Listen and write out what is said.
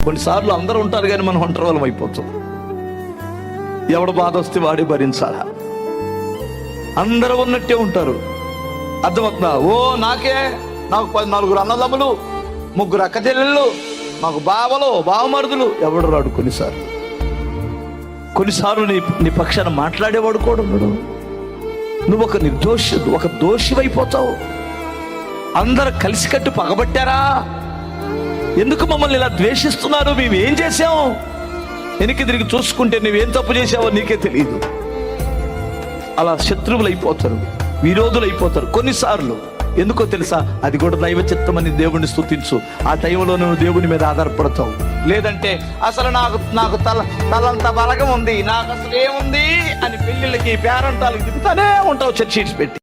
కొన్నిసార్లు అందరూ ఉంటారు కానీ మనం ఒంటరి వాళ్ళం అయిపోతాం. ఎవడు బాధ వస్తే వాడే భరించాలా. అందరూ ఉన్నట్టే ఉంటారు. అర్థమవుతుందా? ఓ నాకే, నాకు 14 అన్నదమ్ములు, 3 అక్క చెల్లెళ్ళు, మాకు బావలు బావమరుదులు. ఎవడు రాడు. కొన్నిసార్లు నీ పక్షాన మాట్లాడేవాడు కూడా ఉన్నాడు. నువ్వు ఒక దోషివైపోతావు. అందరు కలిసికట్టు పగబట్టారా? ఎందుకు మమ్మల్ని ఇలా ద్వేషిస్తున్నారు? మేము ఏం చేసాం? వెనక్కి తిరిగి చూసుకుంటే నువ్వేం తప్పు చేసావో నీకే తెలియదు. అలా శత్రువులు అయిపోతారు, విరోధులు అయిపోతారు కొన్నిసార్లు. ఎందుకో తెలుసా? అది కూడా దైవ చిత్తమని దేవుణ్ణి స్తుతించు. ఆ టైంలో నువ్వు దేవుని మీద ఆధారపడతావు. లేదంటే అసలు నాకు తలంత బలగం ఉంది, నాకు అసలు ఏముంది అని పెళ్ళిళ్ళకి పేరంటాలకు తిప్పుతానే ఉంటావు చర్చీస్ పెట్టి.